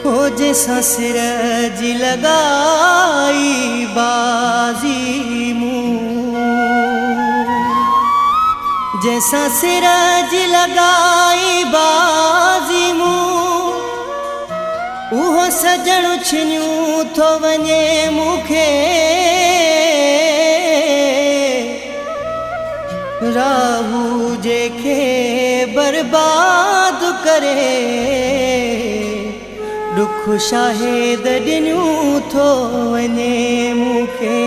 हो जैसा सिरज लगाई बाजी मुँह, जैसा सिरज लगाई बाजी मुँह, उहो सजण छिनियूं थो वञे मूंखे। राहू जेके बर्बाद करे, दुख शाहिद ॾिनियूं थो वञे मूंखे।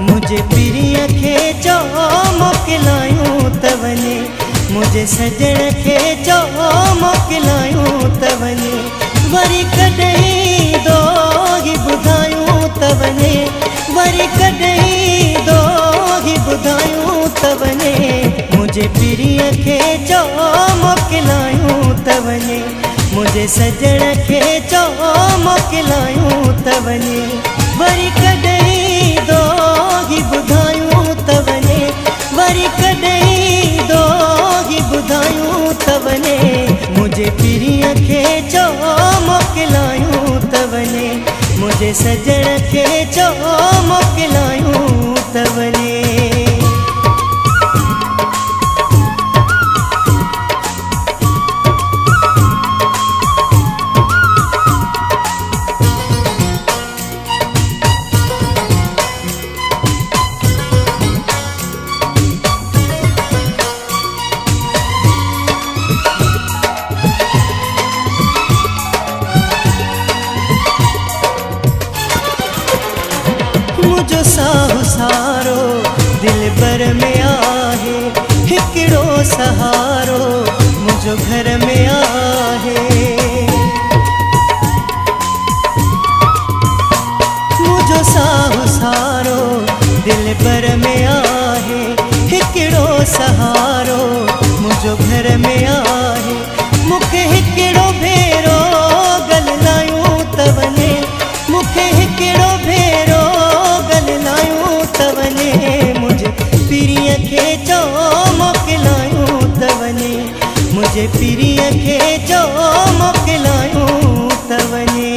मुझे पीरीअ खे चओ मोकिलायूं त वञे, मुझे सजण खे चओ मोकिलायूं त वञे। वरी कॾहिं दोही ॿुधायूं त वञे, वरी कॾहिं दोही ॿुधायूं त वञे। मुझे पीरीअ खे चओ मोकिलायूं त वञे, मुझे सजण खे चओ मोकिलायूं त वञे। वरी कॾहिं दोही ॿुधायूं त वञे, वरी कॾहिं दोही ॿुधायूं त वञे। मुझे पीरीअ खे चओ मोकिलायूं त वञे, मुझे सजण खे चओ मोकिलायूं त वञे। मुझो साहु सारो दिल भर में आहे, हिकिड़ो सहारो मुझो घर में आहे। मुझो साहु सारो दिल भर में आहे, हिकिड़ो सहारो मुझो घर में आहे। मूंखे हिकिड़ो भेरो ॻाल्हायूं त वञे, मूंखे हिकिड़ो भेरो ॻाल्हायूं त वञे। मुझे पीरीअ खे चओ मोकिलायूं त वञे, मुझे पीरीअ खे चओ मोकिलायूं त वञे।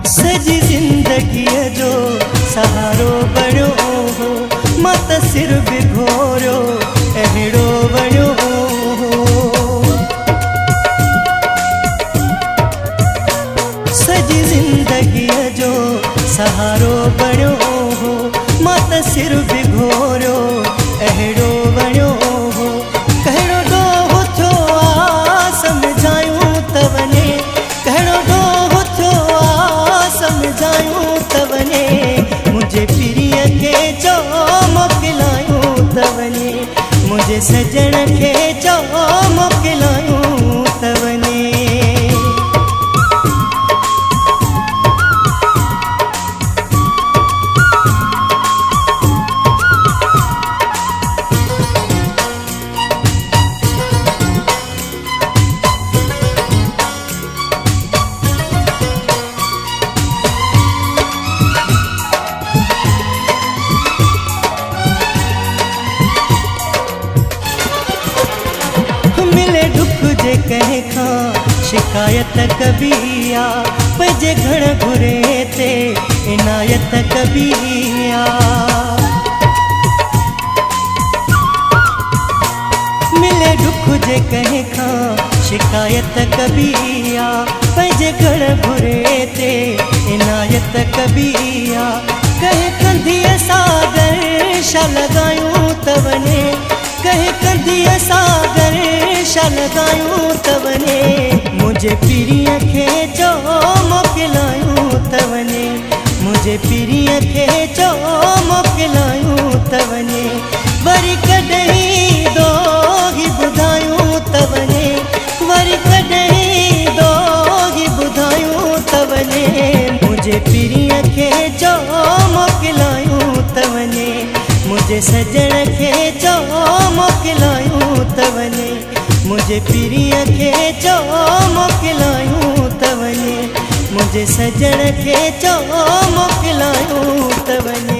सजी ज़िंदगीअ जो सहारो बणियो हो, मां त सिर बिघोरियो अहिड़ो वणियो हो। सजी ज़िंदगीअ जो सहारो बणियो हो, मां त सिर बिघोरियो अहिड़ो वणियो हो। कहिड़ो ॾोह थियो आ सम्झायूं त वञे, कहिड़ो ॾोह थियो आ सम्झायूं त वञे। मुझे पीरीअ खे चओ मोकिलायूं त वञे, मुझे सजण खे चओ मोकिलायूं त वञे। मिले दुख जे कंहिं खां शिकायत कबी आ, पंहिंजे घर घुरे ते इनायत कबी आ। मिले दुख जे कंहिं खां शिकायत कबी आ, पंहिंजे घर घुरे ते इनायत कबी आ। कंहिं कंधीअ सागर छा लॻायूं त वञे, कंहिं कंधीअ सागर छा लॻायूं त वञे। मुझे पीरीअ खे चओ मोकिलायूं त वञे, मुझे पिरीअ खे चो मोकिलायूं त वञे वरी कॾहिं दोही ॿुधायूं त वञे वरी कॾहिं दोही ॿुधायूं त वञे मुझे पिरीअ खे चो मोकिलायूं त वञे मुझे सजण खे चो मोकिलायूं त वञे मुझे पिरीअ खे चो मोकिलायूं त वञे मुझे सजण खे चो मोकिलायूं त वञे।